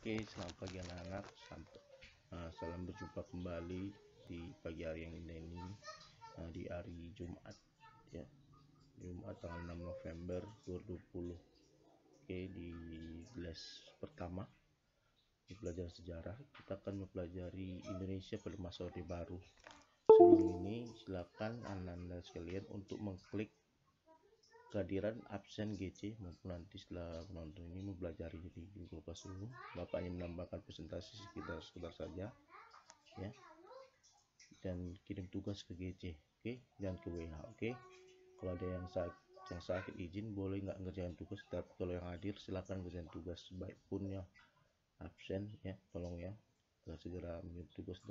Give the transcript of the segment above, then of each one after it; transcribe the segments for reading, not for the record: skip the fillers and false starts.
Oke, selamat pagi anak-anak. Salam berjumpa kembali di pagi hari yang indah ini, di hari Jumat, ya. Jumat tanggal 6 November 2020. Oke, di kelas pertama di pelajaran sejarah kita akan mempelajari Indonesia pada masa Orde Baru. Sebelum ini, silakan anak-anak sekalian untuk mengklik kehadiran absen GC maupun nanti setelah menonton ini mempelajari di Google Classroom. Bapaknya menambahkan presentasi sekitar saja, ya, dan kirim tugas ke GC, oke, dan ke WH, oke. Kalau ada yang sakit izin boleh nggak ngerjain tugas, tapi kalau yang hadir silakan ngerjain tugas, baik pun ya absen, ya, tolong ya segera mengirim tugas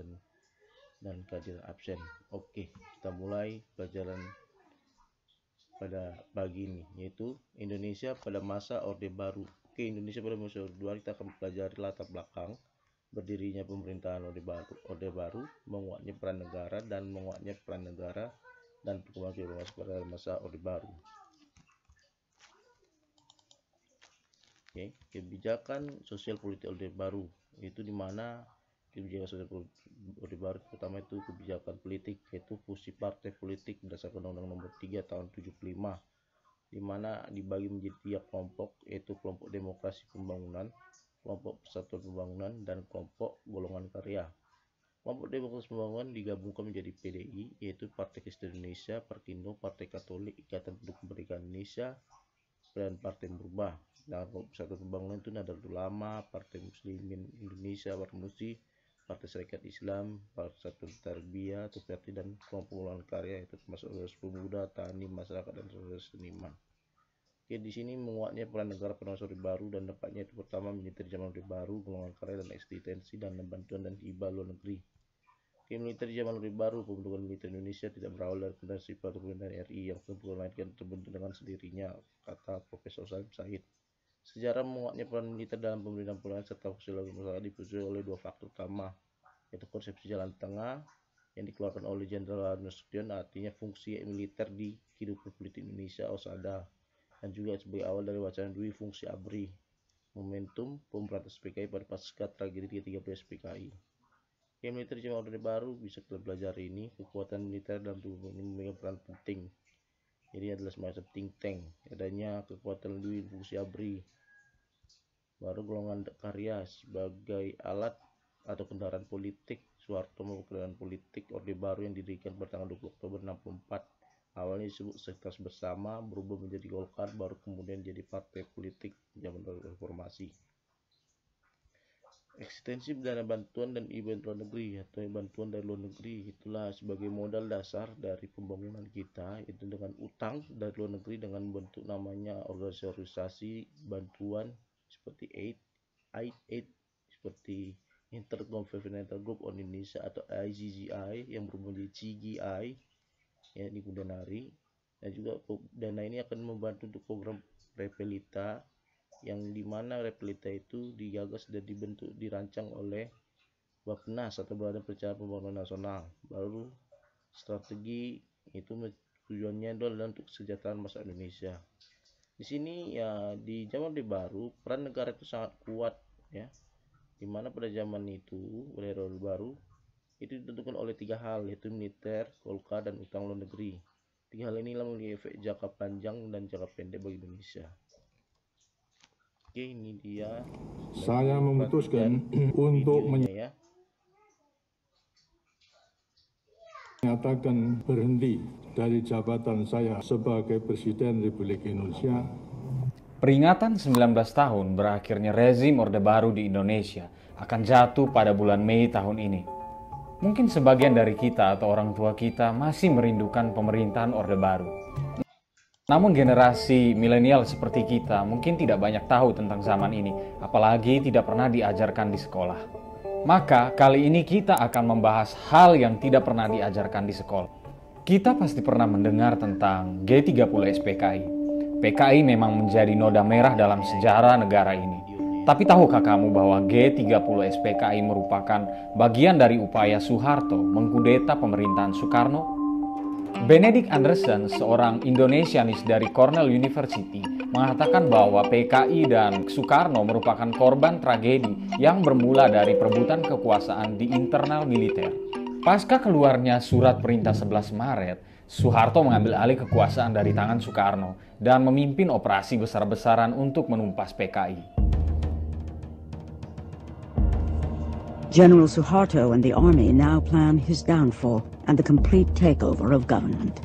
dan kehadiran absen. Oke, kita mulai pelajaran pada pagi ini, yaitu Indonesia pada masa Orde Baru. Oke, Indonesia pada masa Orde Baru kita akan mempelajari latar belakang berdirinya pemerintahan Orde Baru, menguatnya peran negara dan perkembangan kehidupan pada masa Orde Baru. Oke, kebijakan sosial politik Orde Baru itu di mana kebijakan sosial Orde Baru pertama itu kebijakan politik, yaitu fusi partai politik berdasarkan Undang-Undang Nomor 3 Tahun 75, di mana dibagi menjadi 3 kelompok, yaitu kelompok demokrasi pembangunan, kelompok persatuan pembangunan, dan kelompok golongan karya. Kelompok demokrasi pembangunan digabungkan menjadi PDI, yaitu Partai Kristen Indonesia, Parkindo, Partai Katolik, Ikatan Pendukung Kemerdekaan Indonesia, dan Partai Merubah. Nah, kelompok persatuan pembangunan itu Nahdlatul Ulama, Partai Muslimin Indonesia, Parmusi, Partai Serikat Islam, Persatuan Tarbiyah, Tufiati, dan kelompok golongan karya, yaitu termasuk organisasi pemuda, tani, masyarakat, dan seniman. Oke, di sini menguatnya peran negara pada masa Orde Baru dan dampaknya itu pertama militer zaman Orde Baru, golongan karya, dan eksistensi dan bantuan dan hibah luar negeri. Oke, militer zaman Orde Baru, pembentukan militer Indonesia tidak berawal dari prinsip pemerintahan RI yang terbentuk dengan sendirinya, kata Profesor Salim Said. Sejarah menguatnya peran militer dalam pemerintahan serta fungsi masalah dipuji oleh 2 faktor utama, yaitu konsepsi jalan tengah yang dikeluarkan oleh Jenderal Nasution, artinya fungsi militer di kehidupan politik Indonesia Osada, dan juga sebagai awal dari wacana Dwi fungsi ABRI, momentum pemberantasan PKI pada pasca tragedi 13 PKI. Oke, militer zaman Orde Baru bisa kita pelajari ini, kekuatan militer dalam tubuh ini memegang peran penting. Jadi adalah semacam think tank, adanya kekuatan Dwi fungsi ABRI. Baru golongan karya sebagai alat atau kendaraan politik. Soeharto membawa kendaraan politik Orde Baru yang didirikan pada tanggal 20 Oktober 64. Awalnya disebut Sektas Bersama, berubah menjadi Golkar, baru kemudian jadi partai politik zaman reformasi. Eksistensi dana bantuan dan event luar negeri atau bantuan dari luar negeri, itulah sebagai modal dasar dari pembangunan kita, itu dengan utang dari luar negeri dengan bentuk namanya organisasi bantuan seperti aid seperti Intergovernmental Group on Indonesia atau IGGI yang berubah menjadi CGI, ya, di kemudian hari. Dan juga dana ini akan membantu untuk program Repelita, yang dimana Repelita itu digagas dan dirancang oleh Bappenas atau Badan Perencanaan Pembangunan Nasional. Baru strategi itu tujuannya adalah untuk kesejahteraan masyarakat Indonesia. Di sini ya di zaman Orde Baru peran negara itu sangat kuat, ya, dimana pada zaman itu pada Orde Baru itu ditentukan oleh 3 hal, yaitu militer, Golkar, dan utang luar negeri. 3 hal inilah memiliki efek jangka panjang dan jangka pendek bagi Indonesia. Oke, ini dia. Saya memutuskan untuk menyatakan berhenti dari jabatan saya sebagai Presiden Republik Indonesia. Peringatan 19 tahun berakhirnya rezim Orde Baru di Indonesia akan jatuh pada bulan Mei tahun ini. Mungkin sebagian dari kita atau orang tua kita masih merindukan pemerintahan Orde Baru. Namun generasi milenial seperti kita mungkin tidak banyak tahu tentang zaman ini, apalagi tidak pernah diajarkan di sekolah. Maka kali ini kita akan membahas hal yang tidak pernah diajarkan di sekolah. Kita pasti pernah mendengar tentang G30 SPKI. PKI memang menjadi noda merah dalam sejarah negara ini. Tapi tahukah kamu bahwa G30 SPKI merupakan bagian dari upaya Soeharto mengkudeta pemerintahan Soekarno? Benedict Anderson, seorang Indonesianis dari Cornell University, mengatakan bahwa PKI dan Soekarno merupakan korban tragedi yang bermula dari perebutan kekuasaan di internal militer. Pasca keluarnya surat perintah 11 Maret, Soeharto mengambil alih kekuasaan dari tangan Soekarno dan memimpin operasi besar-besaran untuk menumpas PKI. General Suharto and the army now plan his downfall and the complete takeover of government.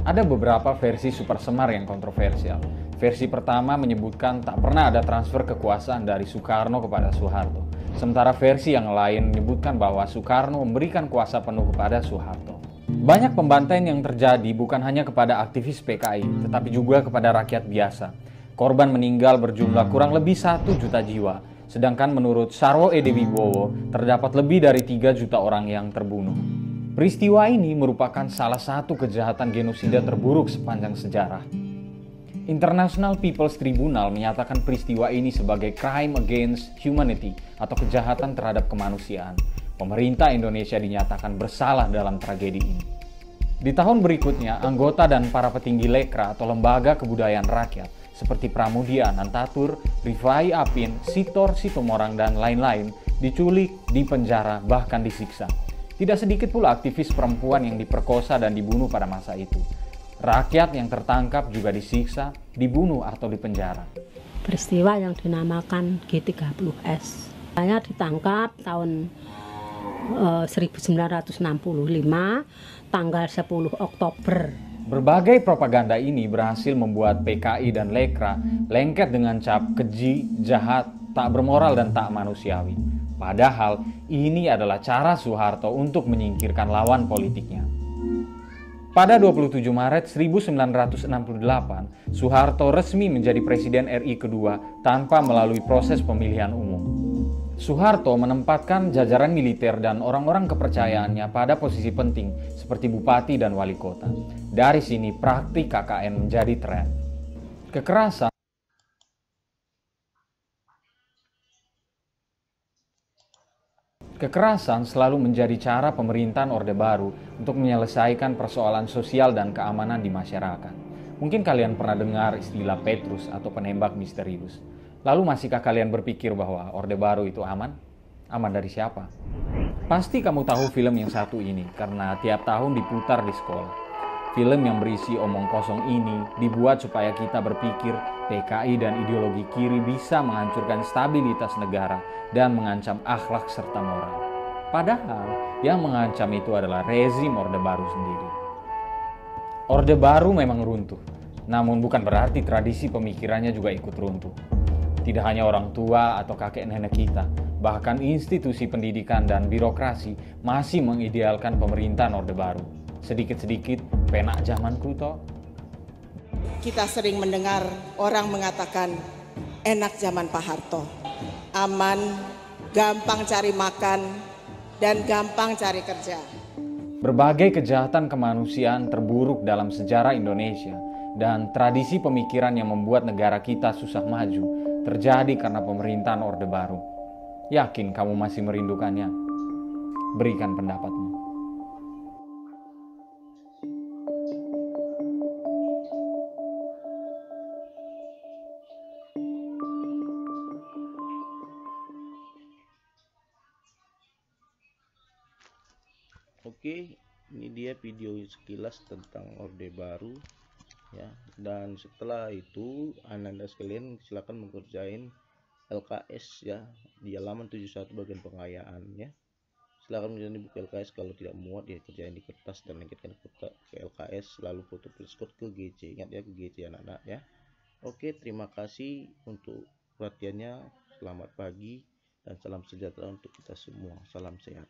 Ada beberapa versi Super Semar yang kontroversial. Versi pertama menyebutkan tak pernah ada transfer kekuasaan dari Soekarno kepada Soeharto. Sementara versi yang lain menyebutkan bahwa Soekarno memberikan kuasa penuh kepada Soeharto. Banyak pembantaian yang terjadi bukan hanya kepada aktivis PKI, tetapi juga kepada rakyat biasa. Korban meninggal berjumlah kurang lebih 1 juta jiwa. Sedangkan menurut Sarwo Ede Wibowo, terdapat lebih dari 3 juta orang yang terbunuh. Peristiwa ini merupakan salah satu kejahatan genosida terburuk sepanjang sejarah. International People's Tribunal menyatakan peristiwa ini sebagai crime against humanity atau kejahatan terhadap kemanusiaan. Pemerintah Indonesia dinyatakan bersalah dalam tragedi ini. Di tahun berikutnya, anggota dan para petinggi Lekra atau Lembaga Kebudayaan Rakyat seperti Pramudia Anantatur, Rifai Apin, Sitor Situmorang, dan lain-lain diculik, dipenjara, bahkan disiksa. Tidak sedikit pula aktivis perempuan yang diperkosa dan dibunuh pada masa itu. Rakyat yang tertangkap juga disiksa, dibunuh atau dipenjara. Peristiwa yang dinamakan G30S. Saya ditangkap tahun 1965, tanggal 10 Oktober. Berbagai propaganda ini berhasil membuat PKI dan Lekra lengket dengan cap keji, jahat, tak bermoral dan tak manusiawi. Padahal ini adalah cara Soeharto untuk menyingkirkan lawan politiknya. Pada 27 Maret 1968, Soeharto resmi menjadi Presiden RI kedua tanpa melalui proses pemilihan umum. Soeharto menempatkan jajaran militer dan orang-orang kepercayaannya pada posisi penting seperti bupati dan wali kota. Dari sini praktik KKN menjadi tren. Kekerasan selalu menjadi cara pemerintahan Orde Baru untuk menyelesaikan persoalan sosial dan keamanan di masyarakat. Mungkin kalian pernah dengar istilah Petrus atau penembak misterius. Lalu masihkah kalian berpikir bahwa Orde Baru itu aman? Aman dari siapa? Pasti kamu tahu film yang satu ini karena tiap tahun diputar di sekolah. Film yang berisi omong kosong ini dibuat supaya kita berpikir PKI dan ideologi kiri bisa menghancurkan stabilitas negara dan mengancam akhlak serta moral. Padahal yang mengancam itu adalah rezim Orde Baru sendiri. Orde Baru memang runtuh, namun bukan berarti tradisi pemikirannya juga ikut runtuh. Tidak hanya orang tua atau kakek nenek kita, bahkan institusi pendidikan dan birokrasi masih mengidealkan pemerintahan Orde Baru. Sedikit-sedikit penak zamanku toh. Kita sering mendengar orang mengatakan enak zaman Pak Harto. Aman, gampang cari makan, dan gampang cari kerja. Berbagai kejahatan kemanusiaan terburuk dalam sejarah Indonesia dan tradisi pemikiran yang membuat negara kita susah maju terjadi karena pemerintahan Orde Baru. Yakin kamu masih merindukannya? Berikan pendapatmu. Oke, ini dia video sekilas tentang Orde Baru ya. Dan setelah itu Anda sekalian silakan mengerjain LKS ya di halaman 71 bagian pengayaan ya. Silakan menjalani buku LKS, kalau tidak muat ya kerjain di kertas dan lengketkan ke LKS, lalu foto screenshot ke GC. Ingat ya, ke GC anak-anak ya. Oke, terima kasih untuk perhatiannya. Selamat pagi dan salam sejahtera untuk kita semua. Salam sehat.